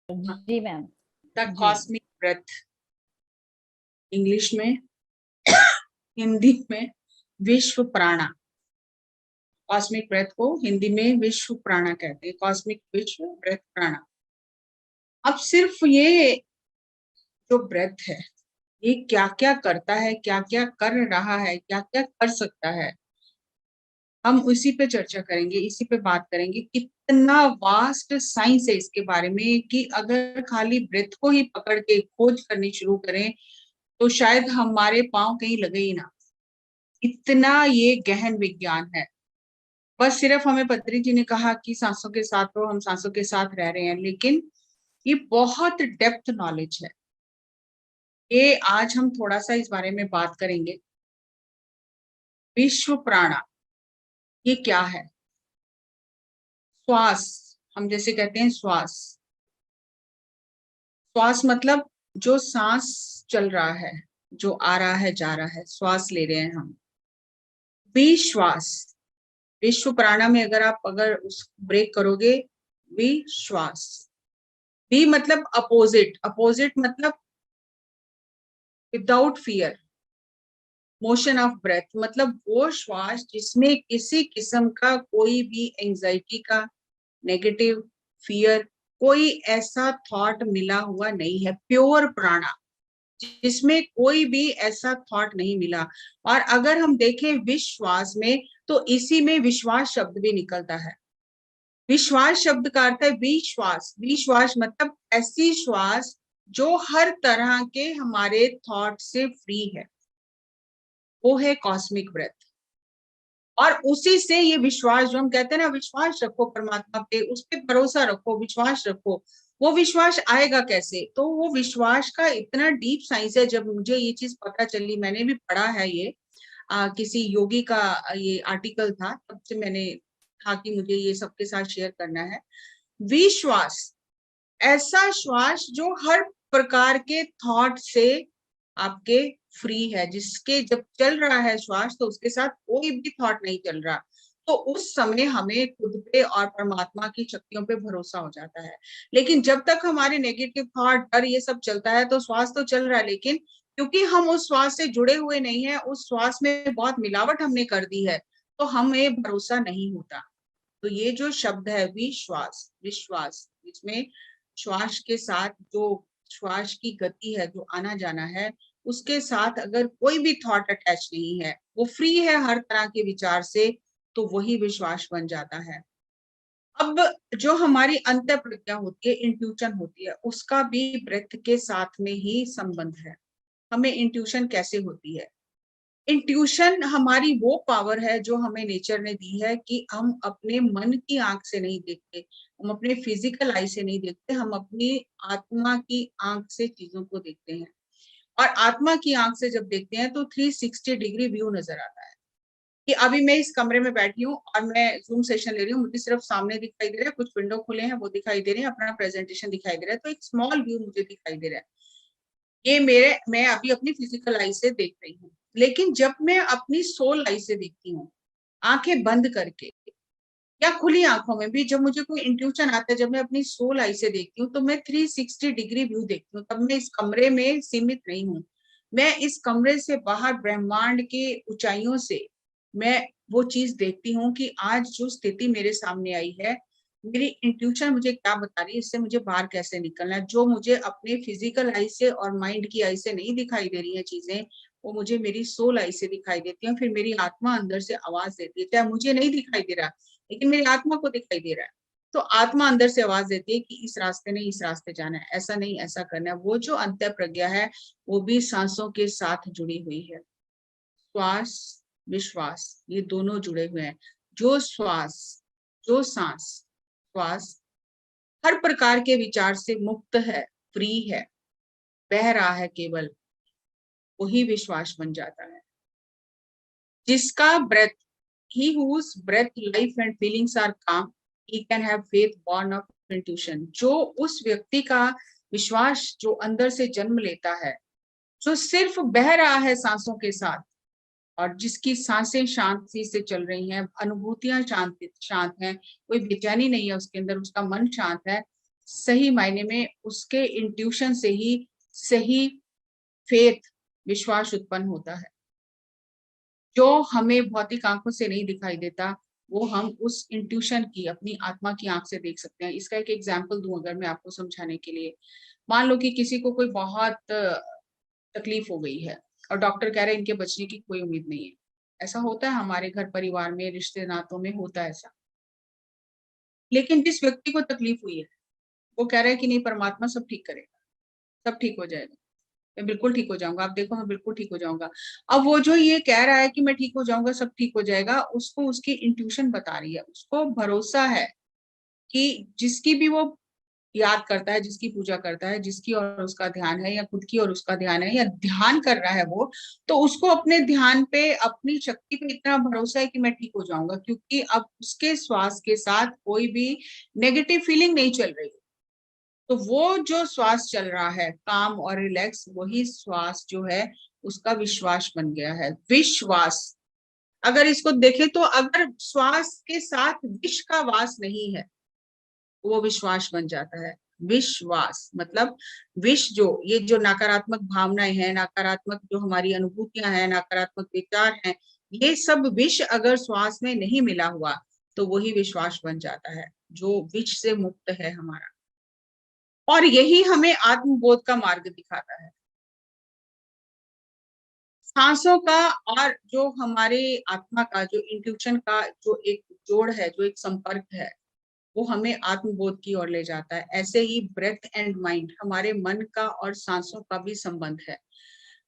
Ji ma'am. The जी cosmic breath, English में, हिंदी में विश्व प्राणा। कॉस्मिक ब्रेथ को हिंदी में विश्व प्राणा कहते हैं, कॉस्मिक विश्व ब्रेथ प्राणा। अब सिर्फ ये जो ब्रेथ है, ये क्या क्या करता है, क्या क्या कर रहा है, क्या क्या कर सकता है, हम उसी पे चर्चा करेंगे, इसी पे बात करेंगे। कितना वास्ट साइंस है इसके बारे में कि अगर खाली ब्रेथ को ही पकड़ के खोज करनी शुरू करें तो शायद हमारे पांव कहीं लगे ही ना। इतना ये गहन विज्ञान है। बस सिर्फ हमें पत्री जी ने कहा कि सांसों के साथ रहो, हम सांसों के साथ रह रहे हैं, लेकिन ये बहुत डेप्थ नॉलेज है। ये आज हम थोड़ा सा इस बारे में बात करेंगे। विश्व प्राणा ये क्या है? श्वास, हम जैसे कहते हैं श्वास, श्वास मतलब जो सांस चल रहा है, जो आ रहा है जा रहा है, श्वास ले रहे हैं हम। विश्वास, विश्व प्राणा में अगर उस ब्रेक करोगे, विश्वास, बी मतलब अपोजिट, अपोजिट मतलब without fear, motion of breath मतलब वो श्वास जिसमें किसी किस्म का कोई भी एंजाइटी का, नेगेटिव, फियर, कोई ऐसा थॉट मिला हुआ नहीं है। प्योर प्राणा जिसमें कोई भी ऐसा थॉट नहीं मिला। और अगर हम देखें विश्वास में, तो इसी में विश्वास शब्द भी निकलता है। विश्वास शब्द का अर्थ है विश्वास। विश्वास मतलब ऐसी श्वास जो हर तरह के हमारे थॉट से फ्री है, वो है कॉस्मिक ब्रेथ। और उसी से ये विश्वास, जो हम कहते हैं ना, विश्वास रखो परमात्मा पे, उस पर भरोसा रखो, विश्वास रखो, वो विश्वास आएगा कैसे? तो वो विश्वास का इतना डीप साइंस है। जब मुझे ये चीज पता चली, मैंने भी पढ़ा है ये, किसी योगी का ये आर्टिकल था, तब से मैंने कहा कि मुझे ये सबके साथ शेयर करना है। विश्वास, ऐसा श्वास जो हर प्रकार के थॉट से आपके फ्री है, जिसके जब चल रहा है श्वास तो उसके साथ कोई भी थॉट नहीं चल रहा, तो उस समय हमें खुद पे और परमात्मा की शक्तियों पे भरोसा हो जाता है। लेकिन जब तक हमारे नेगेटिव थॉट, डर, ये सब चलता है, तो श्वास तो चल रहा है, लेकिन क्योंकि हम उस श्वास से जुड़े हुए नहीं है, उस श्वास में बहुत मिलावट हमने कर दी है, तो हमें भरोसा नहीं होता। तो ये जो शब्द है विश्वास, विश्वास, इसमें श्वास के साथ जो श्वास की गति है, जो आना जाना है, उसके साथ अगर कोई भी थॉट अटैच नहीं है, वो फ्री है हर तरह के विचार से, तो वही विश्वास बन जाता है। अब जो हमारी अंतः प्रज्ञा होती है, इंट्यूशन होती है, उसका भी ब्रेथ के साथ में ही संबंध है। हमें इंट्यूशन कैसे होती है? इंट्यूशन हमारी वो पावर है जो हमें नेचर ने दी है कि हम अपने मन की आंख से नहीं देखते, हम अपने फिजिकल आई से नहीं देखते, हम अपनी आत्मा की आंख से चीजों को देखते हैं। और आत्मा की आंख से जब देखते हैं तो 360 डिग्री व्यू नजर आता है। कि अभी मैं इस कमरे में बैठी हूँ और मैं जूम सेशन ले रही हूँ, मुझे सिर्फ सामने दिखाई दे रहा है, कुछ विंडो खुले हैं वो दिखाई दे रहे हैं, अपना प्रेजेंटेशन दिखाई दे रहा है, तो एक स्मॉल व्यू मुझे दिखाई दे रहा है। ये मैं अभी अपनी फिजिकल आई से देख रही हूँ। लेकिन जब मैं अपनी सोल आई से देखती हूँ, आंखें बंद करके या खुली आंखों में भी, जब मुझे कोई इंट्यूशन आता है, जब मैं अपनी सोल आई से देखती हूँ, तो मैं 360 डिग्री व्यू देखती हूँ। तब मैं इस कमरे में सीमित नहीं हूँ, मैं इस कमरे से बाहर ब्रह्मांड के ऊंचाइयों से मैं वो चीज देखती हूँ कि आज जो स्थिति मेरे सामने आई है, मेरी इंट्यूशन मुझे क्या बता रही है, इससे मुझे बाहर कैसे निकलना है। जो मुझे अपने फिजिकल आई से और माइंड की आई से नहीं दिखाई दे रही है चीजें, वो मुझे मेरी सोल आई से दिखाई देती है। फिर मेरी आत्मा अंदर से आवाज देती है, चाहे मुझे नहीं दिखाई दे रहा, लेकिन मेरी आत्मा को दिखाई दे रहा है। तो आत्मा अंदर से आवाज देती है कि इस रास्ते नहीं, इस रास्ते जाना है, ऐसा नहीं ऐसा करना है। वो जो अंतः प्रज्ञा है, वो भी सांसों के साथ जुड़ी हुई है। श्वास, विश्वास, ये दोनों जुड़े हुए हैं। जो श्वास, जो सांस, श्वास हर प्रकार के विचार से मुक्त है, फ्री है, बह रहा है केवल, वही विश्वास बन जाता है। जिसका breath, he whose breath, life and feelings are calm, he can have faith born of intuition। जो उस व्यक्ति का विश्वास जो अंदर से जन्म लेता है, जो सिर्फ बह रहा है सांसों के साथ, और जिसकी सांसें शांति से चल रही हैं, अनुभूतियां शांत शांत हैं, कोई बेचैनी नहीं है उसके अंदर, उसका मन शांत है, सही मायने में उसके इंट्यूशन से ही सही फेथ, विश्वास उत्पन्न होता है, जो हमें भौतिक आंखों से नहीं दिखाई देता, वो हम उस इंट्यूशन की, अपनी आत्मा की आंख से देख सकते हैं। इसका एक एग्जाम्पल दूं अगर मैं आपको समझाने के लिए, मान लो कि किसी को कोई बहुत तकलीफ हो गई है और डॉक्टर कह रहे हैं इनके बचने की कोई उम्मीद नहीं है। ऐसा होता है हमारे घर परिवार में, रिश्ते नातों में होता है ऐसा। लेकिन जिस व्यक्ति को तकलीफ हुई है वो कह रहा है कि नहीं, परमात्मा सब ठीक करेगा, सब ठीक हो जाएगा, मैं बिल्कुल ठीक हो जाऊंगा, आप देखो मैं बिल्कुल ठीक हो जाऊंगा। अब वो जो ये कह रहा है कि मैं ठीक हो जाऊंगा, सब ठीक हो जाएगा, उसको उसकी इंट्यूशन बता रही है, उसको भरोसा है कि जिसकी भी वो याद करता है, जिसकी पूजा करता है, जिसकी और उसका ध्यान है, या खुद की और उसका ध्यान है, या ध्यान कर रहा है वो, तो उसको अपने ध्यान पे, अपनी शक्ति पे इतना भरोसा है कि मैं ठीक हो जाऊंगा, क्योंकि अब उसके श्वास के साथ कोई भी नेगेटिव फीलिंग नहीं चल रही। तो वो जो श्वास चल रहा है काम और रिलैक्स, वही श्वास जो है उसका विश्वास बन गया है। विश्वास, अगर इसको देखें तो अगर श्वास के साथ विष का वास नहीं है, वो विश्वास बन जाता है। विश्वास मतलब विष, जो ये जो नकारात्मक भावनाएं हैं, नकारात्मक जो हमारी अनुभूतियां हैं, नकारात्मक विचार हैं, ये सब विष अगर श्वास में नहीं मिला हुआ तो वही विश्वास बन जाता है, जो विष से मुक्त है हमारा। और यही हमें आत्मबोध का मार्ग दिखाता है। सांसों का और जो हमारे आत्मा का जो इंट्यूशन का जो एक जोड़ है, जो एक संपर्क है, वो हमें आत्मबोध की ओर ले जाता है। ऐसे ही ब्रेथ एंड माइंड, हमारे मन का और सांसों का भी संबंध है।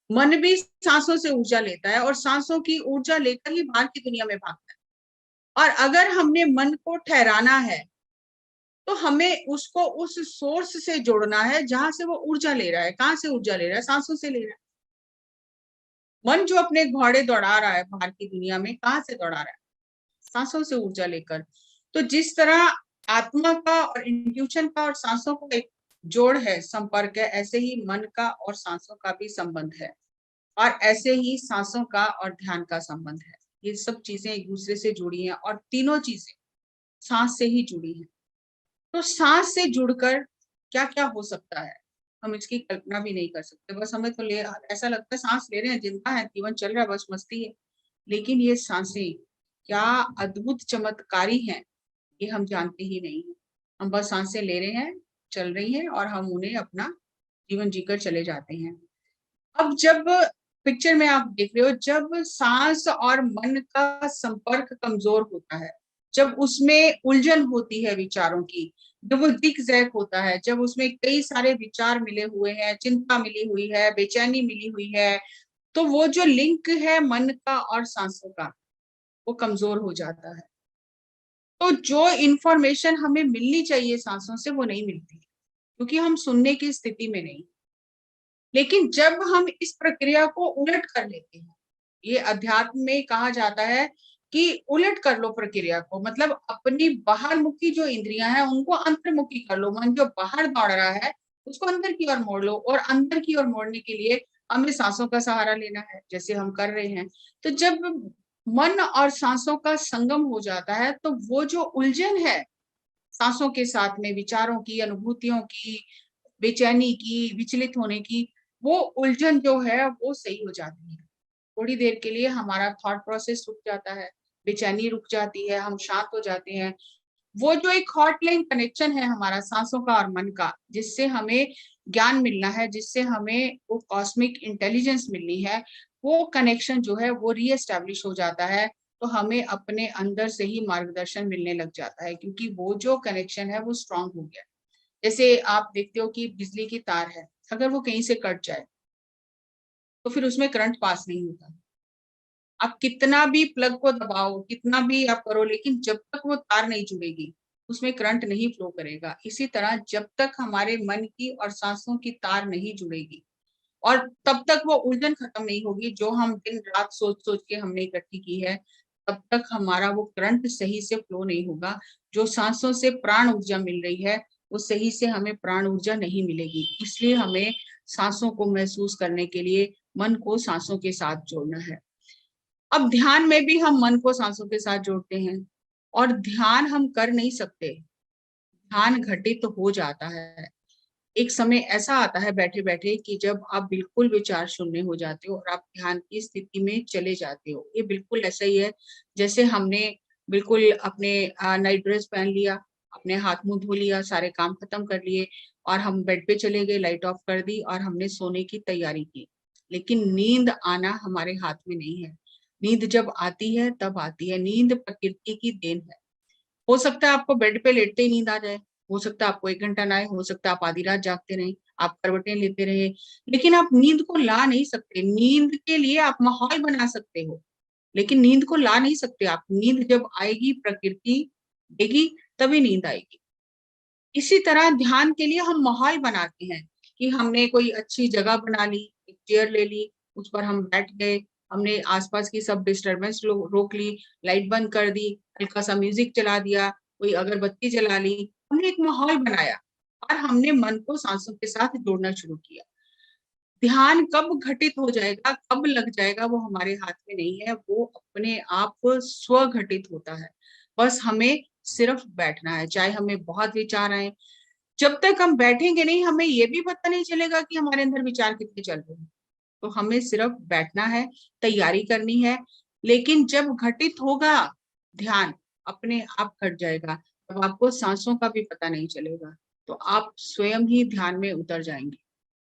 मन भी सांसों से ऊर्जा लेता है और सांसों की ऊर्जा लेकर ही बाहर की दुनिया में भागता है। और अगर हमने मन को ठहराना है तो हमें उसको उस सोर्स से जोड़ना है जहां से वो ऊर्जा ले रहा है। कहाँ से ऊर्जा ले रहा है? सांसों से ले रहा है। मन जो अपने घोड़े दौड़ा रहा है बाहर की दुनिया में, कहाँ से दौड़ा रहा है? सांसों से ऊर्जा लेकर। तो जिस तरह आत्मा का और इंट्यूशन का और सांसों का एक जोड़ है, संपर्क है, ऐसे ही मन का और सांसों का भी संबंध है। और ऐसे ही सांसों का और ध्यान का संबंध है। ये सब चीजें एक दूसरे से जुड़ी हैं और तीनों चीजें सांस से ही जुड़ी हैं। तो सांस से जुड़कर क्या क्या हो सकता है, हम इसकी कल्पना भी नहीं कर सकते। बस हमें तो ले ऐसा लगता है सांस ले रहे हैं, जिंदा है, जीवन चल रहा है, बस मस्ती है। लेकिन ये सांसें क्या अद्भुत चमत्कारी हैं, ये हम जानते ही नहीं है। हम बस सांसें ले रहे हैं, चल रही हैं, और हम उन्हें अपना जीवन जीकर चले जाते हैं। अब जब पिक्चर में आप देख रहे हो, जब सांस और मन का संपर्क कमजोर होता है, जब उसमें उलझन होती है विचारों की, जब वो दिक जैक होता है, जब उसमें कई सारे विचार मिले हुए हैं, चिंता मिली हुई है, बेचैनी मिली हुई है, तो वो जो लिंक है मन का और सांसों का, वो कमजोर हो जाता है। तो जो इंफॉर्मेशन हमें मिलनी चाहिए सांसों से, वो नहीं मिलती, क्योंकि हम सुनने की स्थिति में नहीं। लेकिन जब हम इस प्रक्रिया को उलट कर लेते हैं, ये अध्यात्म में कहा जाता है कि उलट कर लो प्रक्रिया को, मतलब अपनी बाहर मुखी जो इंद्रियां हैं उनको अंतर्मुखी कर लो। मन जो बाहर दौड़ रहा है उसको अंदर की ओर मोड़ लो, और अंदर की ओर मोड़ने के लिए हमें सांसों का सहारा लेना है, जैसे हम कर रहे हैं। तो जब मन और सांसों का संगम हो जाता है, तो वो जो उलझन है सांसों के साथ में, विचारों की, अनुभूतियों की, बेचैनी की, विचलित होने की, वो उलझन जो है वो सही हो जाती है। थोड़ी देर के लिए हमारा थॉट प्रोसेस रुक जाता है, बेचैनी रुक जाती है, हम शांत हो जाते हैं। वो जो एक हॉटलाइन कनेक्शन है हमारा सांसों का और मन का, जिससे हमें ज्ञान मिलना है, जिससे हमें वो कॉस्मिक इंटेलिजेंस मिलनी है, वो कनेक्शन जो है वो रीएस्टैब्लिश हो जाता है। तो हमें अपने अंदर से ही मार्गदर्शन मिलने लग जाता है, क्योंकि वो जो कनेक्शन है वो स्ट्रांग हो गया। जैसे आप देखते हो कि बिजली की तार है, अगर वो कहीं से कट जाए तो फिर उसमें करंट पास नहीं होता। आप कितना भी प्लग को दबाओ, कितना भी आप करो, लेकिन जब तक वो तार नहीं जुड़ेगी उसमें करंट नहीं फ्लो करेगा। इसी तरह जब तक हमारे मन की और सांसों की तार नहीं जुड़ेगी, और तब तक वो उलझन खत्म नहीं होगी जो हम दिन रात सोच सोच के हमने इकट्ठी की है, तब तक हमारा वो करंट सही से फ्लो नहीं होगा। जो सांसों से प्राण ऊर्जा मिल रही है वो सही से हमें प्राण ऊर्जा नहीं मिलेगी। इसलिए हमें सांसों को महसूस करने के लिए मन को सांसों के साथ जोड़ना है। अब ध्यान में भी हम मन को सांसों के साथ जोड़ते हैं, और ध्यान हम कर नहीं सकते। ध्यान घटित तो हो जाता है। एक समय ऐसा आता है बैठे बैठे कि जब आप बिल्कुल विचार शून्य हो जाते हो और आप ध्यान की स्थिति में चले जाते हो। ये बिल्कुल ऐसा ही है जैसे हमने बिल्कुल अपने नाइट ड्रेस पहन लिया, अपने हाथ मुंह धो लिया, सारे काम खत्म कर लिए और हम बेड पे चले गए, लाइट ऑफ कर दी और हमने सोने की तैयारी की। लेकिन नींद आना हमारे हाथ में नहीं है। नींद जब आती है तब आती है। नींद प्रकृति की देन है। हो सकता है आपको बेड पे लेटते ही नींद आ जाए, हो सकता है आपको 1 घंटा ना आए, हो सकता है आप आधी रात जागते रहें, आप करवटें लेते रहे, लेकिन आप नींद को ला नहीं सकते। नींद के लिए आप माहौल बना सकते हो, लेकिन नींद को ला नहीं सकते आप। नींद जब आएगी, प्रकृति देगी, तभी नींद आएगी। इसी तरह ध्यान के लिए हम माहौल बनाते हैं कि हमने कोई अच्छी जगह बना ली, एक चेयर ले ली, उस पर हम बैठ गए, हमने आसपास की सब डिस्टरबेंस रोक ली, लाइट बंद कर दी, हल्का सा म्यूजिक चला दिया, कोई अगरबत्ती जला ली, हमने एक माहौल बनाया और हमने मन को सांसों के साथ जोड़ना शुरू किया। ध्यान कब घटित हो जाएगा, कब लग जाएगा, वो हमारे हाथ में नहीं है, वो अपने आप स्व घटित होता है। बस हमें सिर्फ बैठना है, चाहे हमें बहुत विचार आए। जब तक हम बैठेंगे नहीं, हमें ये भी पता नहीं चलेगा कि हमारे अंदर विचार कितने चल रहे हैं। तो हमें सिर्फ बैठना है, तैयारी करनी है। लेकिन जब घटित होगा ध्यान, अपने आप घट जाएगा, तब आपको सांसों का भी पता नहीं चलेगा। तो आप स्वयं ही ध्यान में उतर जाएंगे।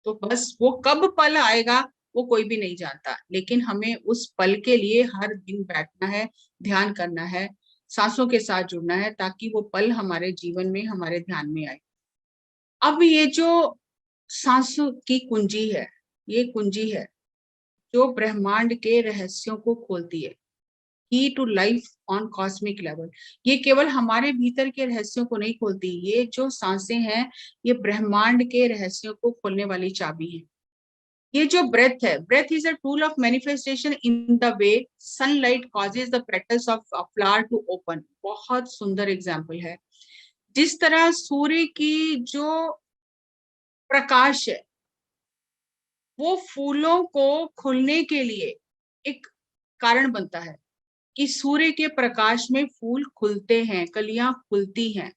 तो बस वो कब पल आएगा, वो कोई भी नहीं जानता, लेकिन हमें उस पल के लिए हर दिन बैठना है, ध्यान करना है, सांसों के साथ जुड़ना है, ताकि वो पल हमारे जीवन में, हमारे ध्यान में आए। अब ये जो सांसों की कुंजी है, ये कुंजी है जो ब्रह्मांड के रहस्यों को खोलती है। Key to life on cosmic level. ये केवल हमारे भीतर के रहस्यों को नहीं खोलती, ये जो सांसें हैं, ये ब्रह्मांड के रहस्यों को खोलने वाली चाबी है। ये जो ब्रेथ है, breath is a tool of manifestation in the way sunlight causes the petals of flower to open. बहुत सुंदर एग्जाम्पल है। जिस तरह सूर्य की जो प्रकाश है, वो फूलों को खुलने के लिए एक कारण बनता है कि सूर्य के प्रकाश में फूल खुलते हैं, कलियां खुलती हैं।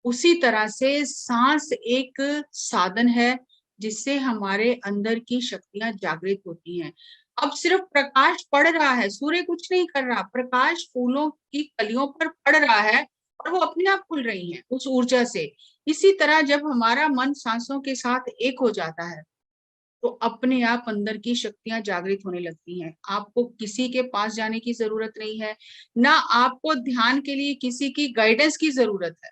उसी तरह से सांस एक साधन है जिससे हमारे अंदर की शक्तियां जागृत होती हैं। अब सिर्फ प्रकाश पड़ रहा है, सूर्य कुछ नहीं कर रहा, प्रकाश फूलों की कलियों पर पड़ रहा है और वो अपने आप खुल रही हैं उस ऊर्जा से। इसी तरह जब हमारा मन सांसों के साथ एक हो जाता है, तो अपने आप अंदर की शक्तियां जागृत होने लगती हैं। आपको किसी के पास जाने की जरूरत नहीं है, ना आपको ध्यान के लिए किसी की गाइडेंस की जरूरत है।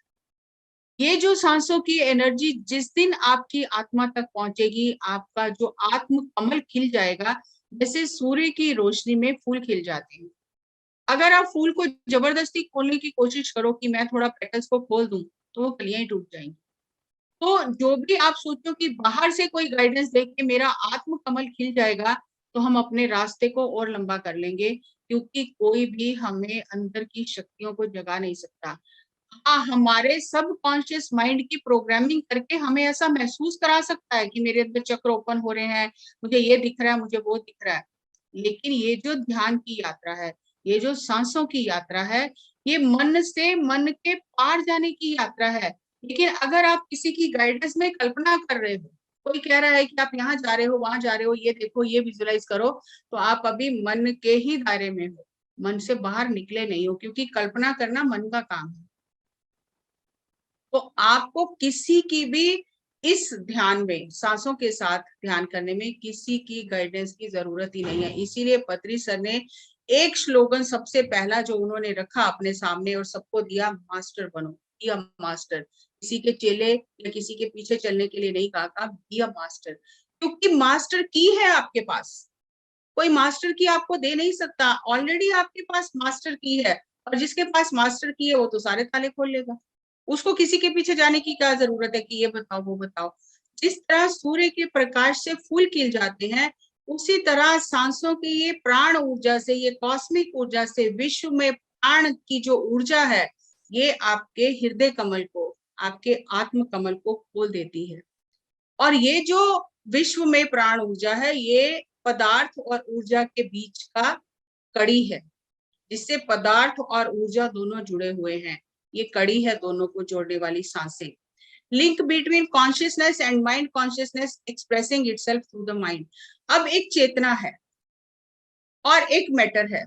ये जो सांसों की एनर्जी जिस दिन आपकी आत्मा तक पहुंचेगी, आपका जो आत्म कमल खिल जाएगा, जैसे सूर्य की रोशनी में फूल खिल जाते हैं। अगर आप फूल को जबरदस्ती खोलने की कोशिश करो कि मैं थोड़ा पेटल्स को खोल दूं, तो वो कलियां ही टूट जाएंगी। तो जो भी आप सोचो कि बाहर से कोई गाइडेंस देख के मेरा आत्म कमल खिल जाएगा, तो हम अपने रास्ते को और लंबा कर लेंगे, क्योंकि कोई भी हमें अंदर की शक्तियों को जगा नहीं सकता। हाँ, हमारे सबकॉन्शियस माइंड की प्रोग्रामिंग करके हमें ऐसा महसूस करा सकता है कि मेरे अंदर चक्र ओपन हो रहे हैं, मुझे ये दिख रहा है, मुझे वो दिख रहा है। लेकिन ये जो ध्यान की यात्रा है, ये जो सांसों की यात्रा है, ये मन से मन के पार जाने की यात्रा है। लेकिन अगर आप किसी की गाइडेंस में कल्पना कर रहे हो, कोई कह रहा है कि आप यहाँ जा रहे हो, वहां जा रहे हो, ये देखो, ये विजुलाइज करो, तो आप अभी मन के ही दायरे में हो, मन से बाहर निकले नहीं हो, क्योंकि कल्पना करना मन का काम है। तो आपको किसी की भी इस ध्यान में, सांसों के साथ ध्यान करने में किसी की गाइडेंस की जरूरत ही नहीं है। इसीलिए पत्री सर ने एक स्लोगन सबसे पहला जो उन्होंने रखा अपने सामने और सबको दिया, मास्टर बनो, बी अ मास्टर। किसी के चेले या किसी के पीछे चलने के लिए नहीं कहा, बी अ मास्टर। क्योंकि मास्टर की है आपके पास, कोई मास्टर की आपको दे नहीं सकता। ऑलरेडी आपके पास मास्टर की है, और जिसके पास मास्टर की है वो तो सारे ताले खोल लेगा। उसको किसी के पीछे जाने की क्या जरूरत है कि ये बताओ वो बताओ। जिस तरह सूर्य के प्रकाश से फूल खिल जाते हैं, उसी तरह सांसों की ये प्राण ऊर्जा से, ये कॉस्मिक ऊर्जा से, विश्व में प्राण की जो ऊर्जा है, ये आपके हृदय कमल को, आपके आत्म कमल को खोल देती है। और ये जो विश्व में प्राण ऊर्जा है, ये पदार्थ और ऊर्जा के बीच का कड़ी है, जिससे पदार्थ और ऊर्जा दोनों जुड़े हुए हैं। ये कड़ी है दोनों को जोड़ने वाली सांसें। Link between consciousness and mind consciousness expressing itself through the mind. अब एक चेतना है और एक मैटर है,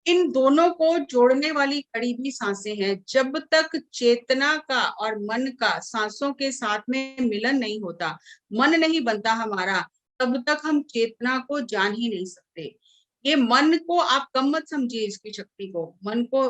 इन दोनों को जोड़ने वाली कड़ी भी सांसें हैं। जब तक चेतना का और मन का सांसों के साथ में मिलन नहीं होता, मन नहीं बनता हमारा, तब तक हम चेतना को जान ही नहीं सकते। ये मन को आप कम मत समझिए, इसकी शक्ति को, मन को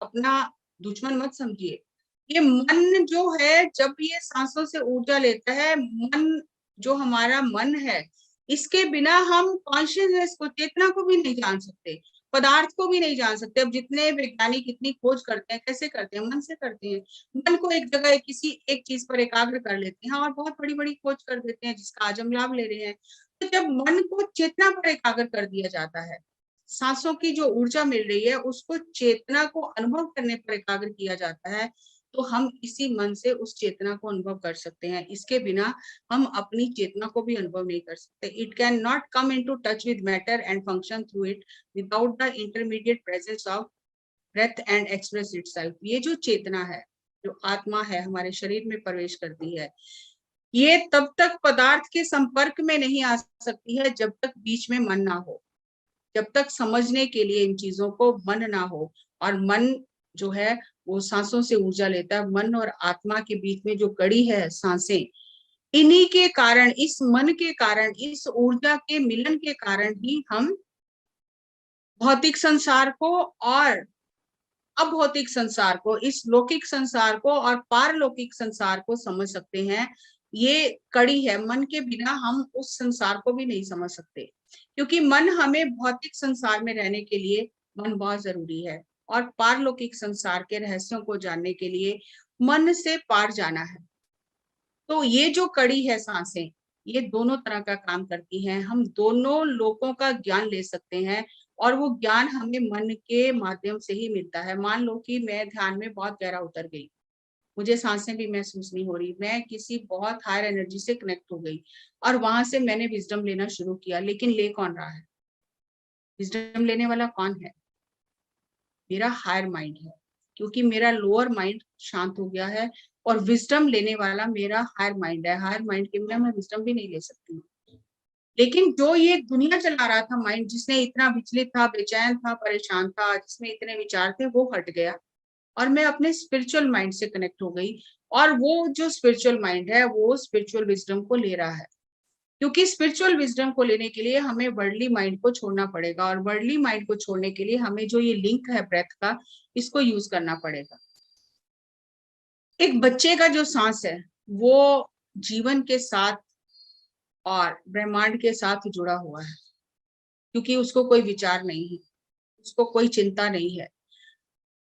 अपना दुश्मन मत समझिए। ये मन जो है, जब ये सांसों से ऊर्जा लेता है, मन जो हमारा मन है, इसके बिना हम कॉन्शियसनेस को, चेतना को भी नहीं जान सकते, पदार्थ को भी नहीं जान सकते। अब जितने वैज्ञानिक इतनी खोज करते हैं, कैसे करते हैं? मन से करते हैं। मन को एक जगह किसी एक चीज पर एकाग्र कर लेते हैं और बहुत बड़ी बड़ी खोज कर देते हैं, जिसका आज हम लाभ ले रहे हैं। तो जब मन को चेतना पर एकाग्र कर दिया जाता है, सांसों की जो ऊर्जा मिल रही है उसको चेतना को अनुभव करने पर एकाग्र किया जाता है, तो हम इसी मन से उस चेतना को अनुभव कर सकते हैं। इसके बिना हम अपनी चेतना को भी अनुभव नहीं कर सकते। It can not come into touch with matter and function through it without the intermediate presence of breath and express itself. ये जो चेतना है, जो आत्मा है, हमारे शरीर में प्रवेश करती है, ये तब तक पदार्थ के संपर्क में नहीं आ सकती है जब तक बीच में मन ना हो, जब तक समझने के लिए इन चीजों को मन ना हो। और मन जो है वो सांसों से ऊर्जा लेता है। मन और आत्मा के बीच में जो कड़ी है सांसें, इन्हीं के कारण, इस मन के कारण, इस ऊर्जा के मिलन के कारण ही हम भौतिक संसार को और अभौतिक संसार को, इस लौकिक संसार को और पारलौकिक संसार को समझ सकते हैं। ये कड़ी है। मन के बिना हम उस संसार को भी नहीं समझ सकते, क्योंकि मन हमें भौतिक संसार में रहने के लिए मन बहुत जरूरी है, और पारलौकिक संसार के रहस्यों को जानने के लिए मन से पार जाना है। तो ये जो कड़ी है सांसें, ये दोनों तरह का काम करती हैं। हम दोनों लोकों का ज्ञान ले सकते हैं, और वो ज्ञान हमें मन के माध्यम से ही मिलता है। मान लो कि मैं ध्यान में बहुत गहरा उतर गई, मुझे सांसें भी महसूस नहीं हो रही, मैं किसी बहुत हायर एनर्जी से कनेक्ट हो गई, और वहां से मैंने विजडम लेना शुरू किया। लेकिन ले कौन रहा है? विजडम लेने वाला कौन है? मेरा हायर माइंड है, क्योंकि मेरा लोअर माइंड शांत हो गया है, और विजडम लेने वाला मेरा हायर माइंड है। हायर माइंड के बिना मैं विजडम भी नहीं ले सकती। लेकिन जो ये दुनिया चला रहा था माइंड, जिसने इतना विचलित था, बेचैन था, परेशान था, जिसमें इतने विचार थे, वो हट गया, और मैं अपने स्पिरिचुअल माइंड से कनेक्ट हो गई। और वो जो स्पिरिचुअल माइंड है, वो स्पिरिचुअल विजडम को ले रहा है। क्योंकि स्पिरिचुअल विजडम को लेने के लिए हमें वर्ल्डली माइंड को छोड़ना पड़ेगा, और वर्ल्डली माइंड को छोड़ने के लिए हमें जो ये लिंक है ब्रेथ का, इसको यूज करना पड़ेगा। एक बच्चे का जो सांस है, वो जीवन के साथ और ब्रह्मांड के साथ जुड़ा हुआ है, क्योंकि उसको कोई विचार नहीं है, उसको कोई चिंता नहीं है,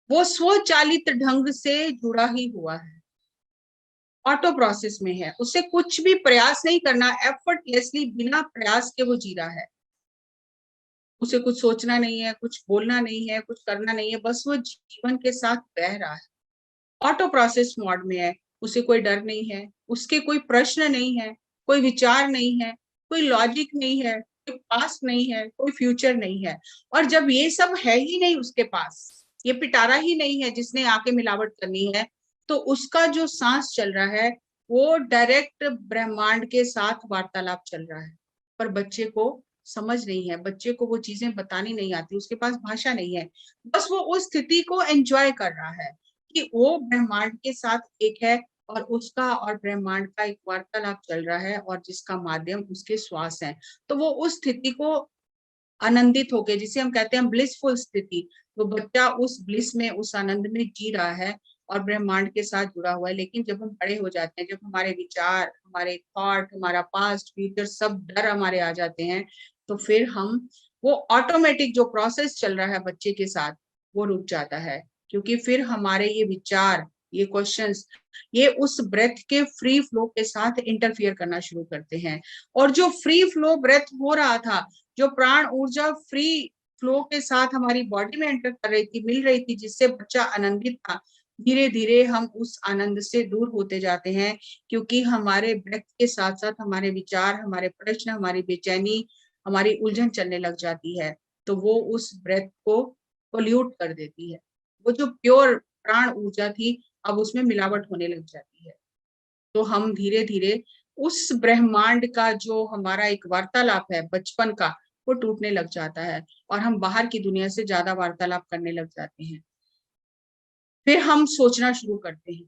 वो स्वचालित ढंग से जुड़ा ही हुआ है, ऑटो प्रोसेस में है। उसे कुछ भी प्रयास नहीं करना, एफर्टलेसली, बिना प्रयास के वो जी रहा है। उसे कुछ सोचना नहीं है, कुछ बोलना नहीं है, कुछ करना नहीं है, बस वो जीवन के साथ बह रहा है, ऑटो प्रोसेस मोड में है। उसे कोई डर नहीं है, उसके कोई प्रश्न नहीं है, कोई विचार नहीं है, कोई लॉजिक नहीं है, कोई पास्ट नहीं है, कोई फ्यूचर नहीं है। और जब ये सब है ही नहीं उसके पास, ये पिटारा ही नहीं है जिसने आके मिलावट करनी है, तो उसका जो सांस चल रहा है, वो डायरेक्ट ब्रह्मांड के साथ वार्तालाप चल रहा है। पर बच्चे को समझ नहीं है, बच्चे को वो चीजें बतानी नहीं आती, उसके पास भाषा नहीं है, बस वो उस स्थिति को एंजॉय कर रहा है कि वो ब्रह्मांड के साथ एक है, और उसका और ब्रह्मांड का एक वार्तालाप चल रहा है, और जिसका माध्यम उसके श्वास है। तो वो उस स्थिति को आनंदित होके, जिसे हम कहते हैं ब्लिसफुल स्थिति, वो बच्चा उस ब्लिस में, उस आनंद में जी रहा है, और ब्रह्मांड के साथ जुड़ा हुआ है। लेकिन जब हम बड़े हो जाते हैं, जब हमारे विचार, हमारे थॉट, हमारा पास्ट फ्यूचर सब डर हमारे आ जाते हैं, तो फिर हम, वो ऑटोमेटिक जो प्रोसेस चल रहा है बच्चे के साथ, वो रुक जाता है। क्योंकि फिर हमारे ये विचार, ये क्वेश्चंस, ये उस ब्रेथ के फ्री फ्लो के साथ इंटरफियर करना शुरू करते हैं। और जो फ्री फ्लो ब्रेथ हो रहा था, जो प्राण ऊर्जा फ्री फ्लो के साथ हमारी बॉडी में एंटर कर रही थी, मिल रही थी, जिससे बच्चा आनंदित था, धीरे धीरे हम उस आनंद से दूर होते जाते हैं। क्योंकि हमारे ब्रेथ के साथ साथ हमारे विचार, हमारे प्रश्न, हमारी बेचैनी, हमारी उलझन चलने लग जाती है, तो वो उस ब्रेथ को पोल्यूट कर देती है। वो जो प्योर प्राण ऊर्जा थी, अब उसमें मिलावट होने लग जाती है। तो हम धीरे धीरे उस ब्रह्मांड का जो हमारा एक वार्तालाप है बचपन का, वो टूटने लग जाता है और हम बाहर की दुनिया से ज्यादा वार्तालाप करने लग जाते हैं। फिर हम सोचना शुरू करते हैं,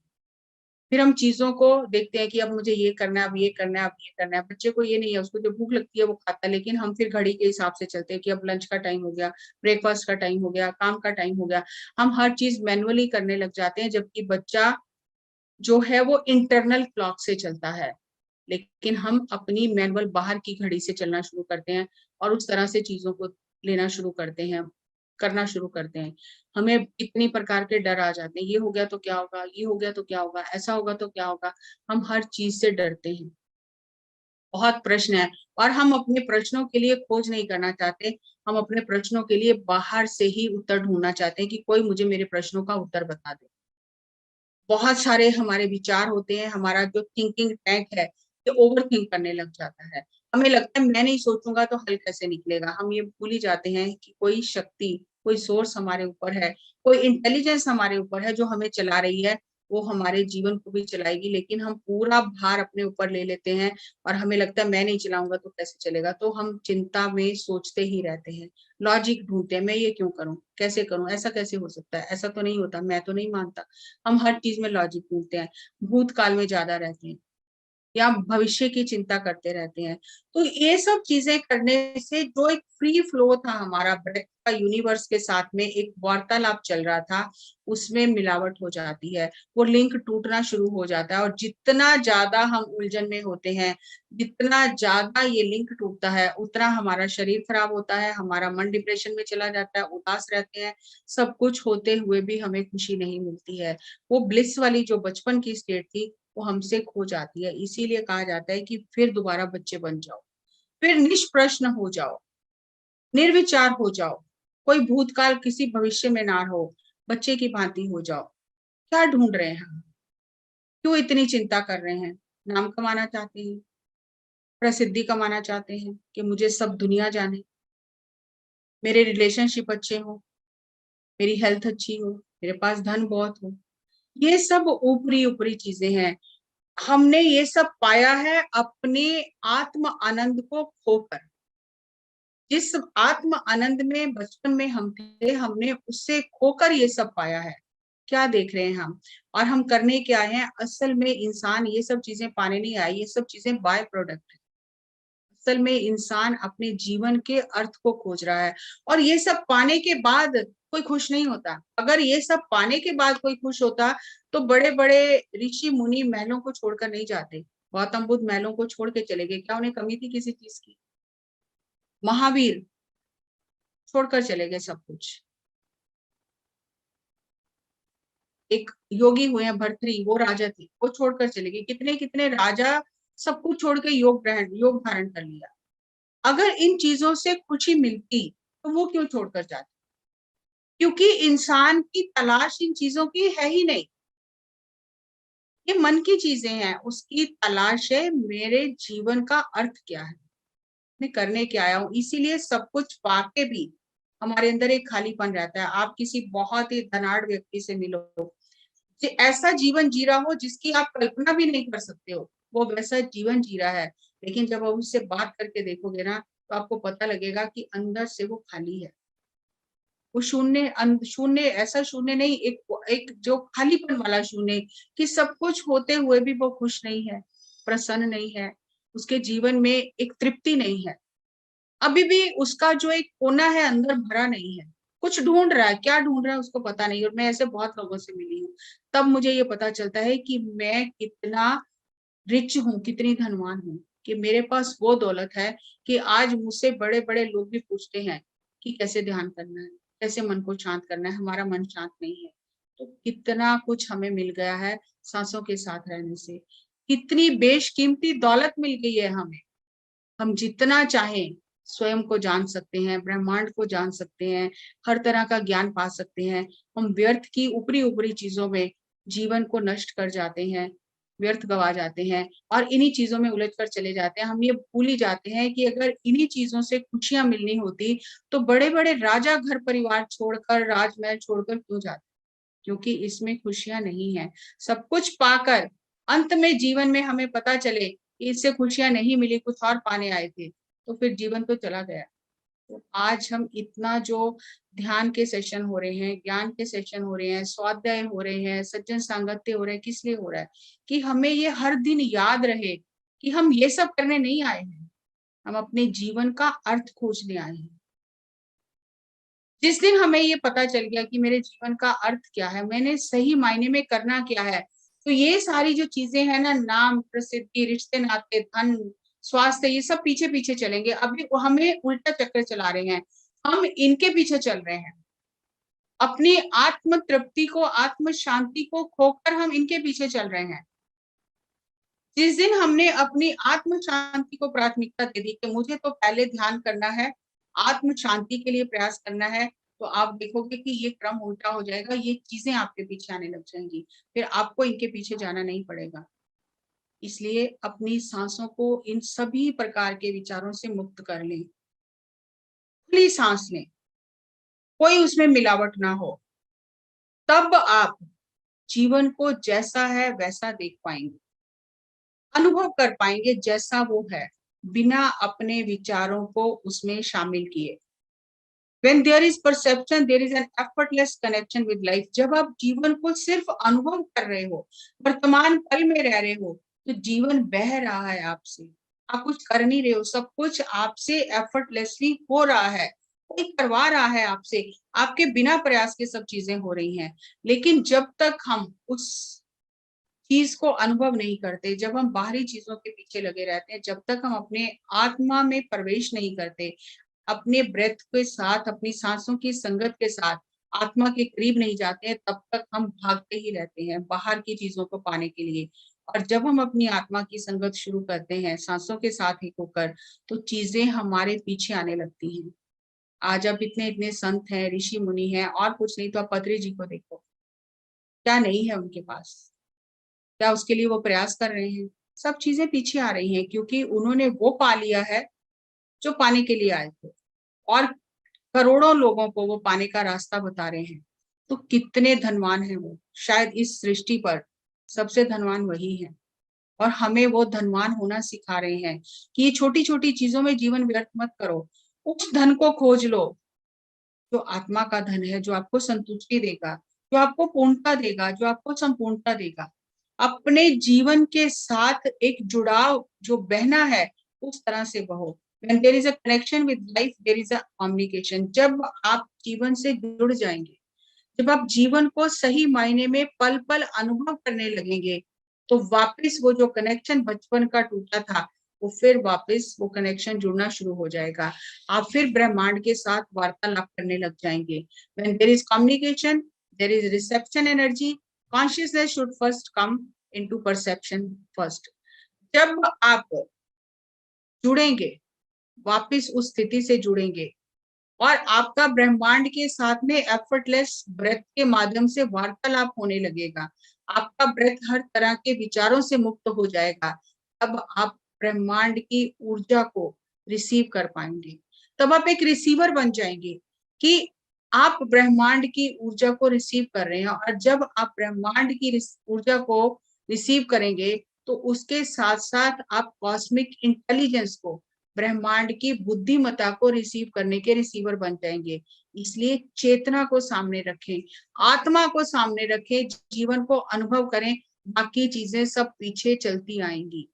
फिर हम चीजों को देखते हैं कि अब मुझे ये करना है, अब ये करना है, अब ये करना है। बच्चे को ये नहीं है, उसको जो भूख लगती है वो खाता है, लेकिन हम फिर घड़ी के हिसाब से चलते हैं कि अब लंच का टाइम हो गया, ब्रेकफास्ट का टाइम हो गया, काम का टाइम हो गया। हम हर चीज मैनुअली करने लग जाते हैं, जबकि बच्चा जो है वो इंटरनल क्लॉक से चलता है। लेकिन हम अपनी मैनुअल बाहर की घड़ी से चलना शुरू करते हैं और उस तरह से चीजों को लेना शुरू करते हैं, करना शुरू करते हैं। हमें इतनी प्रकार के डर आ जाते हैं, ये हो गया तो क्या होगा, ये हो गया तो क्या होगा, ऐसा होगा तो क्या होगा। हम हर चीज से डरते हैं। बहुत प्रश्न है और हम अपने प्रश्नों के लिए खोज नहीं करना चाहते। हम अपने प्रश्नों के लिए बाहर से ही उत्तर ढूंढना चाहते हैं कि कोई मुझे मेरे प्रश्नों का उत्तर बता दे। बहुत सारे हमारे विचार होते हैं, हमारा जो थिंकिंग टैंक है ये ओवर थिंक करने लग जाता है। हमें लगता है मैं नहीं सोचूंगा तो हल कैसे निकलेगा। हम ये भूल ही जाते हैं कि कोई शक्ति, कोई सोर्स हमारे ऊपर है, कोई इंटेलिजेंस हमारे ऊपर है जो हमें चला रही है। वो हमारे जीवन को भी चलाएगी, लेकिन हम पूरा भार अपने ऊपर ले लेते हैं और हमें लगता है मैं नहीं चलाऊंगा तो कैसे चलेगा। तो हम चिंता में सोचते ही रहते हैं, लॉजिक ढूंढते हैं, मैं ये क्यों करूं, कैसे करूं, ऐसा कैसे हो सकता है, ऐसा तो नहीं होता, मैं तो नहीं मानता। हम हर चीज में लॉजिक ढूंढते हैं, भूतकाल में ज्यादा रहते हैं या भविष्य की चिंता करते रहते हैं। तो ये सब चीजें करने से जो एक फ्री फ्लो था हमारा ब्रेथ का, यूनिवर्स के साथ में एक वार्तालाप चल रहा था, उसमें मिलावट हो जाती है, वो लिंक टूटना शुरू हो जाता है। और जितना ज्यादा हम उलझन में होते हैं, जितना ज्यादा ये लिंक टूटता है, उतना हमारा शरीर खराब होता है, हमारा मन डिप्रेशन में चला जाता है, उदास रहते हैं। सब कुछ होते हुए भी हमें खुशी नहीं मिलती है। वो ब्लिस वाली जो बचपन की स्टेट थी वो हमसे खो जाती है। इसीलिए कहा जाता है कि फिर दोबारा बच्चे बन जाओ, फिर निष्प्रश्न हो जाओ, निर्विचार हो जाओ, कोई भूतकाल किसी भविष्य में ना हो, बच्चे की भांति हो जाओ। क्या ढूंढ रहे हैं हम, क्यों इतनी चिंता कर रहे हैं? नाम कमाना चाहते हैं, प्रसिद्धि कमाना चाहते हैं कि मुझे सब दुनिया जाने, मेरे रिलेशनशिप अच्छे हो, मेरी हेल्थ अच्छी हो, मेरे पास धन बहुत हो। ये सब ऊपरी ऊपरी चीजें हैं। हमने ये सब पाया है अपने आत्म आनंद को खोकर। जिस आत्म आनंद में बचपन में हम थे, हमने उससे खोकर ये सब पाया है। क्या देख रहे हैं हम, और हम करने क्या आए हैं? असल में इंसान ये सब चीजें पाने नहीं आए, ये सब चीजें बाय प्रोडक्ट है। असल में इंसान अपने जीवन के अर्थ को खोज रहा है, और ये सब पाने के बाद कोई खुश नहीं होता। अगर ये सब पाने के बाद कोई खुश होता तो बड़े बड़े ऋषि मुनि महलों को छोड़कर नहीं जाते। गौतम बुद्ध महलों को छोड़ के चले गए, क्या उन्हें कमी थी किसी चीज की? महावीर छोड़कर चले गए सब कुछ। एक योगी हुए हैं भर्तृहरि, वो राजा थे, वो छोड़कर चले गए। कितने कितने राजा सब कुछ छोड़ के योग धारण कर लिया। अगर इन चीजों से खुशी मिलती तो वो क्यों छोड़कर जाते? क्योंकि इंसान की तलाश इन चीजों की है ही नहीं। ये मन की चीजें हैं, उसकी तलाश है मेरे जीवन का अर्थ क्या है, मैं करने क्या आया हूँ। इसीलिए सब कुछ पाके भी हमारे अंदर एक खालीपन रहता है। आप किसी बहुत ही धनाढ़ व्यक्ति से मिलो, जो ऐसा जीवन जी रहा हो जिसकी आप कल्पना भी नहीं कर सकते हो, वो वैसा जीवन जी रहा है, लेकिन जब आप उससे बात करके देखोगे ना तो आपको पता लगेगा कि अंदर से वो खाली है। वो शून्य, शून्य, ऐसा शून्य नहीं, एक एक जो खालीपन वाला शून्य, कि सब कुछ होते हुए भी वो खुश नहीं है, प्रसन्न नहीं है, उसके जीवन में एक तृप्ति नहीं है। अभी भी उसका जो एक कोना है अंदर भरा नहीं है, कुछ ढूंढ रहा है, क्या ढूंढ रहा है उसको पता नहीं। और मैं ऐसे बहुत लोगों से मिली हूँ, तब मुझे ये पता चलता है कि मैं कितना रिच हूँ, कितनी धनवान हूँ, कि मेरे पास वो दौलत है कि आज मुझसे बड़े बड़े लोग भी पूछते हैं कि कैसे ध्यान करना है, कैसे मन को शांत करना है, हमारा मन शांत नहीं है। तो कितना कुछ हमें मिल गया है सांसों के साथ रहने से, कितनी बेशकीमती दौलत मिल गई है हमें। हम जितना चाहें स्वयं को जान सकते हैं, ब्रह्मांड को जान सकते हैं, हर तरह का ज्ञान पा सकते हैं। हम व्यर्थ की ऊपरी ऊपरी चीजों में जीवन को नष्ट कर जाते हैं, व्यर्थ गवा जाते हैं और इन्हीं चीजों में उलझ कर चले जाते हैं। हम ये भूल ही जाते हैं कि अगर इन्हीं चीजों से खुशियां मिलनी होती तो बड़े बड़े राजा घर परिवार छोड़कर, राजमहल छोड़कर क्यों जाते? क्योंकि इसमें खुशियां नहीं है। सब कुछ पाकर अंत में जीवन में हमें पता चले कि इससे खुशियां नहीं मिली, कुछ और पाने आए थे, तो फिर जीवन तो चला गया। तो आज हम इतना जो ध्यान के सेशन हो रहे हैं, ज्ञान के सेशन हो रहे हैं, स्वाध्याय हो रहे हैं, सज्जन सांगत्य हो रहे हैं, किस लिए हो रहा है? कि हमें ये हर दिन याद रहे कि हम ये सब करने नहीं आए हैं, हम अपने जीवन का अर्थ खोजने आए हैं। जिस दिन हमें ये पता चल गया कि मेरे जीवन का अर्थ क्या है, मैंने सही मायने में करना क्या है, तो ये सारी जो चीजें हैं ना, नाम, प्रसिद्धि, रिश्ते नाते, धन, स्वास्थ्य, ये सब पीछे पीछे चलेंगे। अभी वो हमें उल्टा चक्कर चला रहे हैं, हम इनके पीछे चल रहे हैं। अपनी आत्म तृप्ति को, आत्म शांति को खोकर हम इनके पीछे चल रहे हैं। जिस दिन हमने अपनी आत्म शांति को प्राथमिकता दे दी कि मुझे तो पहले ध्यान करना है, आत्म शांति के लिए प्रयास करना है, तो आप देखोगे कि ये क्रम उल्टा हो जाएगा, ये चीजें आपके पीछे आने लग जाएंगी, फिर आपको इनके पीछे जाना नहीं पड़ेगा। इसलिए अपनी सांसों को इन सभी प्रकार के विचारों से मुक्त कर लें। खुली सांस लें, कोई उसमें मिलावट ना हो, तब आप जीवन को जैसा है वैसा देख पाएंगे, अनुभव कर पाएंगे जैसा वो है, बिना अपने विचारों को उसमें शामिल किए। When there is perception, there is an effortless connection with life. जब आप जीवन को सिर्फ अनुभव कर रहे हो, वर्तमान पल में रह रहे हो, तो जीवन बह रहा है आपसे। आप कुछ कर नहीं रहे हो, सब कुछ आपसे effortlessly हो रहा है, कोई करवा रहा है आपसे, आपके बिना प्रयास के सब चीजें हो रही हैं। लेकिन जब तक हम उस चीज को अनुभव नहीं करते, जब हम बाहरी चीजों के पीछे लगे रहते हैं, जब तक हम अपने आत्मा में प्रवेश नहीं करते, अपने ब्रेथ के साथ, अपनी सांसों की संगत के साथ आत्मा के करीब नहीं जाते हैं, तब तक हम भागते ही रहते हैं बाहर की चीजों को पाने के लिए। और जब हम अपनी आत्मा की संगत शुरू करते हैं सांसों के साथ ही होकर, तो चीजें हमारे पीछे आने लगती हैं। आज अब इतने इतने संत हैं, ऋषि मुनि हैं, और कुछ नहीं तो आप पत्री जी को देखो, क्या नहीं है उनके पास, क्या उसके लिए वो प्रयास कर रहे हैं? सब चीजें पीछे आ रही हैं, क्योंकि उन्होंने वो पा लिया है जो पाने के लिए आए थे, और करोड़ों लोगों को वो पाने का रास्ता बता रहे हैं। तो कितने धनवान हैं वो, शायद इस सृष्टि पर सबसे धनवान वही है। और हमें वो धनवान होना सिखा रहे हैं कि ये छोटी छोटी चीजों में जीवन व्यर्थ मत करो, उस धन को खोज लो जो आत्मा का धन है, जो आपको संतुष्टि देगा, जो आपको पूर्णता देगा, जो आपको संपूर्णता देगा। अपने जीवन के साथ एक जुड़ाव जो बहना है, उस तरह से बहो। When there is a connection with life, there is a communication. जब आप जीवन से जुड़ जाएंगे, जब आप जीवन को सही मायने में पल पल अनुभव करने लगेंगे, तो वापस वो जो कनेक्शन बचपन का टूटा था, वो फिर वापस वो कनेक्शन जुड़ना शुरू हो जाएगा। आप फिर ब्रह्मांड के साथ वार्तालाप करने लग जाएंगे। When there is communication, there is reception energy. Consciousness should first come into perception first. जब आप जुड़ेंगे, वापस उस स्थिति से जुड़ेंगे, और आपका ब्रह्मांड के साथ में एफर्टलेस ब्रेथ के माध्यम से वार्तालाप होने लगेगा, आपका ब्रेथ हर तरह के विचारों से मुक्त हो जाएगा, तब आप ब्रह्मांड की ऊर्जा को रिसीव कर पाएंगे। तब आप एक रिसीवर बन जाएंगे कि आप ब्रह्मांड की ऊर्जा को रिसीव कर रहे हैं। और जब आप ब्रह्मांड की ऊर्जा को रिसीव करेंगे, तो उसके साथ साथ आप कॉस्मिक इंटेलिजेंस को, ब्रह्मांड की बुद्धिमत्ता को रिसीव करने के रिसीवर बन जाएंगे। इसलिए चेतना को सामने रखें, आत्मा को सामने रखें, जीवन को अनुभव करें, बाकी चीजें सब पीछे चलती आएंगी।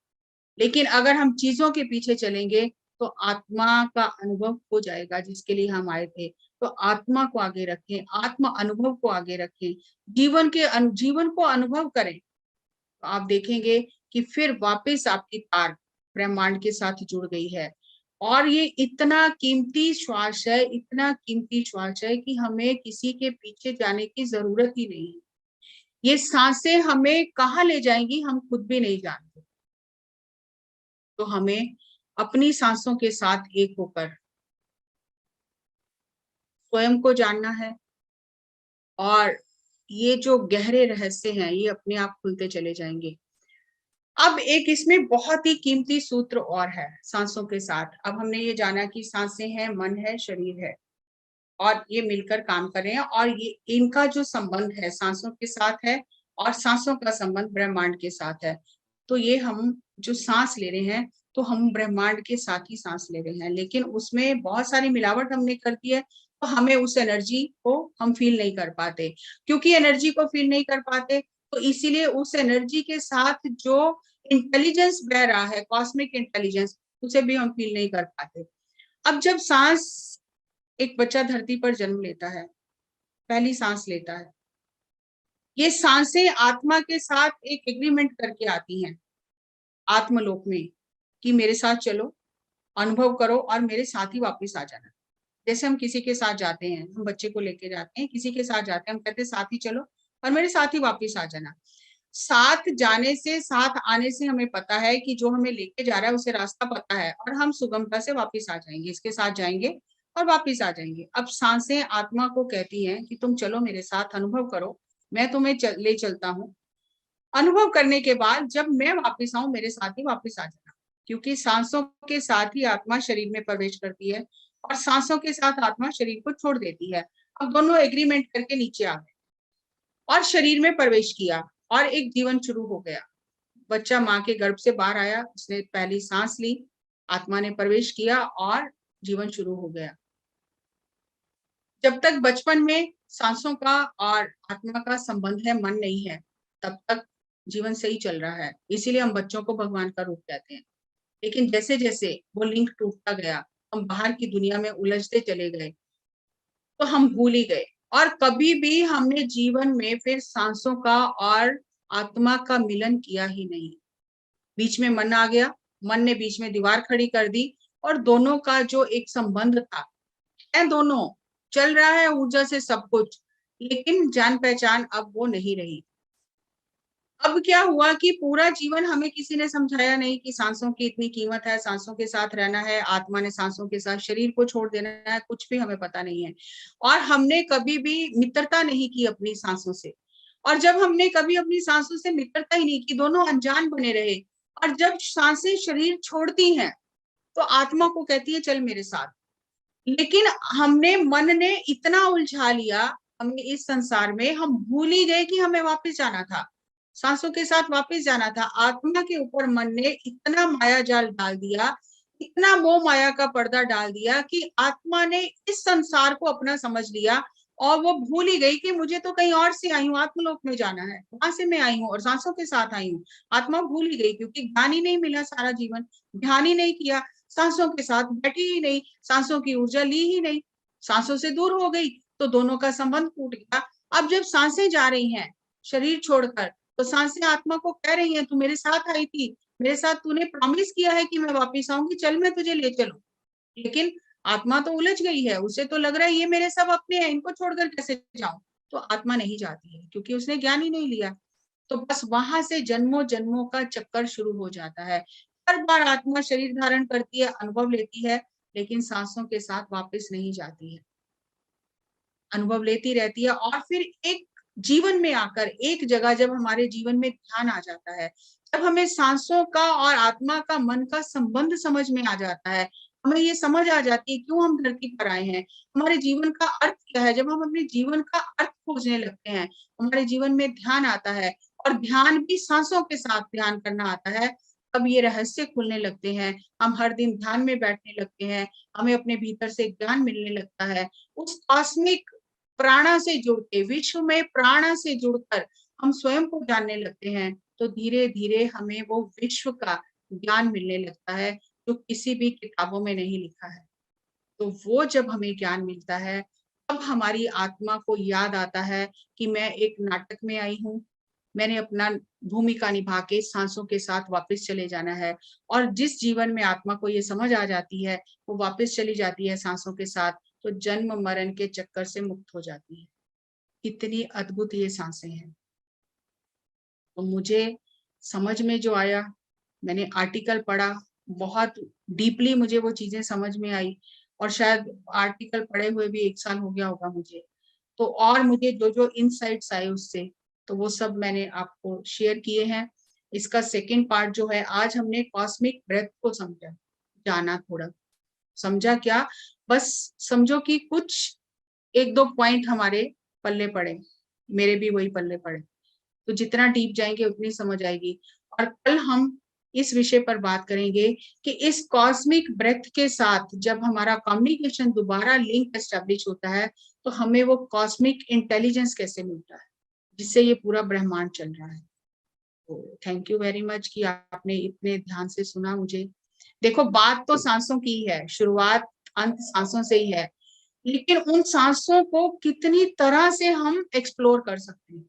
लेकिन अगर हम चीजों के पीछे चलेंगे, तो आत्मा का अनुभव हो जाएगा जिसके लिए हम आए थे। तो आत्मा को आगे रखें, आत्म अनुभव को आगे रखें, जीवन को अनुभव करें, तो आप देखेंगे कि फिर वापस आपकी तार ब्रह्मांड के साथ जुड़ गई है। और ये इतना कीमती श्वास है, इतना कीमती श्वास है कि हमें किसी के पीछे जाने की जरूरत ही नहीं है। ये सांसें हमें कहाँ ले जाएंगी हम खुद भी नहीं जानते। तो हमें अपनी सांसों के साथ एक होकर स्वयं को जानना है, और ये जो गहरे रहस्य हैं ये अपने आप खुलते चले जाएंगे। अब एक इसमें बहुत ही कीमती सूत्र और है सांसों के साथ। अब हमने ये जाना कि सांसें हैं, मन है, शरीर है। और ये मिलकर काम कर रहे हैं, और ये इनका जो संबंध है सांसों के साथ है, और सांसों का संबंध ब्रह्मांड के साथ है। तो ये हम जो सांस ले रहे हैं, तो हम ब्रह्मांड के साथ ही सांस ले रहे हैं, लेकिन उसमें बहुत सारी मिलावट हमने कर दी है, तो हमें उस एनर्जी को हम फील नहीं कर पाते। क्योंकि एनर्जी को फील नहीं कर पाते, तो इसीलिए उस एनर्जी के साथ जो इंटेलिजेंस बह रहा है, कॉस्मिक इंटेलिजेंस, उसे भी हम फील नहीं कर पाते। अब जब सांस, एक बच्चा धरती पर जन्म लेता है, पहली सांस लेता है, ये सांसें आत्मा के साथ एक एग्रीमेंट करके आती हैं आत्मलोक में, कि मेरे साथ चलो, अनुभव करो और मेरे साथ ही वापस आ जाना। जैसे हम किसी के साथ जाते हैं, हम बच्चे को लेके जाते हैं, किसी के साथ जाते हैं, हम कहते हैं साथ ही चलो और मेरे साथ ही वापस आ जाना। साथ जाने से, साथ आने से हमें पता है कि जो हमें लेके जा रहा है उसे रास्ता पता है, और हम सुगमता से वापस आ जाएंगे, इसके साथ जाएंगे और वापस आ जाएंगे। अब सांसें आत्मा को कहती हैं कि तुम चलो मेरे साथ, अनुभव करो, मैं तुम्हें ले चलता हूँ। अनुभव करने के बाद जब मैं वापस आऊं, मेरे साथ ही वापस आ जाना, क्योंकि सांसों के साथ ही आत्मा शरीर में प्रवेश करती है, और सांसों के साथ आत्मा शरीर को छोड़ देती है। अब दोनों एग्रीमेंट करके नीचे आ गए और शरीर में प्रवेश किया, और एक जीवन शुरू हो गया। बच्चा माँ के गर्भ से बाहर आया, उसने पहली सांस ली, आत्मा ने प्रवेश किया और जीवन शुरू हो गया। जब तक बचपन में सांसों का और आत्मा का संबंध है, मन नहीं है, तब तक जीवन सही चल रहा है, इसीलिए हम बच्चों को भगवान का रूप कहते हैं। लेकिन जैसे जैसे वो लिंक टूटता गया, हम बाहर की दुनिया में उलझते चले गए, तो हम भूल ही गए, और कभी भी हमने जीवन में फिर सांसों का और आत्मा का मिलन किया ही नहीं। बीच में मन आ गया, मन ने बीच में दीवार खड़ी कर दी, और दोनों का जो एक संबंध था, दोनों चल रहा है ऊर्जा से सब कुछ, लेकिन जान पहचान अब वो नहीं रही। अब क्या हुआ कि पूरा जीवन हमें किसी ने समझाया नहीं कि सांसों की इतनी कीमत है, सांसों के साथ रहना है, आत्मा ने सांसों के साथ शरीर को छोड़ देना है, कुछ भी हमें पता नहीं है। और हमने कभी भी मित्रता नहीं की अपनी सांसों से, और जब हमने कभी अपनी सांसों से मित्रता ही नहीं की, दोनों अनजान बने रहे, और जब सांसें शरीर छोड़ती हैं, तो आत्मा को कहती है चल मेरे साथ। लेकिन हमने, मन ने इतना उलझा लिया हमें इस संसार में, हम भूल ही गए कि हमें वापस जाना था, सांसों के साथ वापस जाना था। आत्मा के ऊपर मन ने इतना माया जाल डाल दिया, इतना मोह माया का पर्दा डाल दिया, कि आत्मा ने इस संसार को अपना समझ लिया, और वो भूल ही गई कि मुझे तो कहीं और से आई हूँ, आत्मलोक में जाना है, वहां से मैं आई हूँ और सांसों के साथ आई हूँ। आत्मा भूल ही गई, क्योंकि ज्ञान ही नहीं मिला, सारा जीवन ध्यान ही नहीं किया, सांसों के साथ बैठी ही नहीं, सांसों की ऊर्जा ली ही नहीं, सांसों से दूर हो गई, तो दोनों का संबंध टूट गया। अब जब सांसें जा रही हैं शरीर छोड़कर, तो सांसें आत्मा को कह रही हैं तू मेरे साथ आई थी, मेरे साथ तूने प्रॉमिस किया है कि मैं वापस आऊंगी, चल मैं तुझे ले चलूं। लेकिन आत्मा तो उलझ गई है, उसे तो लग रहा है ये मेरे सब अपने हैं, इनको छोड़कर कैसे जाऊं। तो आत्मा नहीं जाती है, क्योंकि उसने ज्ञान ही नहीं लिया। तो बस वहां से जन्मों जन्मों का चक्कर शुरू हो जाता है। हर बार आत्मा शरीर धारण करती है, अनुभव लेती है, लेकिन सांसों के साथ वापस नहीं जाती है, अनुभव लेती रहती है। और फिर एक जीवन में आकर, एक जगह जब हमारे जीवन में ध्यान आ जाता है, जब हमें सांसों का और आत्मा का, मन का संबंध समझ में आ जाता है, हमें ये समझ आ जाती है क्यों हम धरती पर आए हैं, हमारे जीवन का अर्थ क्या है। जब हम अपने जीवन का अर्थ खोजने लगते हैं, हमारे जीवन में ध्यान आता है, और ध्यान भी सांसों के साथ ध्यान करना आता है, तब ये रहस्य खुलने लगते हैं। हम हर दिन ध्यान में बैठने लगते हैं, हमें अपने भीतर से ज्ञान मिलने लगता है। उस कॉस्मिक प्राणा से जुड़ के, विश्व में प्राणा से जुड़कर हम स्वयं को जानने लगते हैं, तो धीरे धीरे हमें वो विश्व का ज्ञान मिलने लगता है, जो किसी भी किताबों में नहीं लिखा है। तो वो जब हमें ज्ञान मिलता है, तब हमारी आत्मा को याद आता है कि मैं एक नाटक में आई हूँ, मैंने अपना भूमिका निभा के सांसों के साथ वापस चले जाना है। और जिस जीवन में आत्मा को ये समझ आ जाती है, वो वापस चली जाती है सांसों के साथ, तो जन्म मरण के चक्कर से मुक्त हो जाती है। कितनी अद्भुत ये सांसें हैं। तो मुझे समझ में जो आया, मैंने आर्टिकल पढ़ा, बहुत डीपली मुझे वो चीजें समझ में आई, और शायद आर्टिकल पढ़े हुए भी 1 साल हो गया होगा मुझे। तो और मुझे जो जो इनसाइट्स आए उससे, तो वो सब मैंने आपको शेयर किए हैं। इसका सेकंड पार्ट जो है, आज हमने कॉस्मिक ब्रेथ को समझा, जाना थोड़ा, समझा क्या, बस समझो कि कुछ एक दो पॉइंट हमारे पल्ले पड़े, मेरे भी वही पल्ले पड़े, तो जितना डीप जाएंगे उतनी समझ आएगी। और कल हम इस विषय पर बात करेंगे कि इस कॉस्मिक ब्रेथ के साथ जब हमारा कम्युनिकेशन दोबारा लिंक एस्टेब्लिश होता है तो हमें वो कॉस्मिक इंटेलिजेंस कैसे मिलता है जिससे ये पूरा ब्रह्मांड चल रहा है। तो थैंक यू वेरी मच कि आपने इतने ध्यान से सुना मुझे। देखो बात तो सांसों की है, शुरुआत अंत सांसों से ही है, लेकिन उन सांसों को कितनी तरह से हम एक्सप्लोर कर सकते हैं।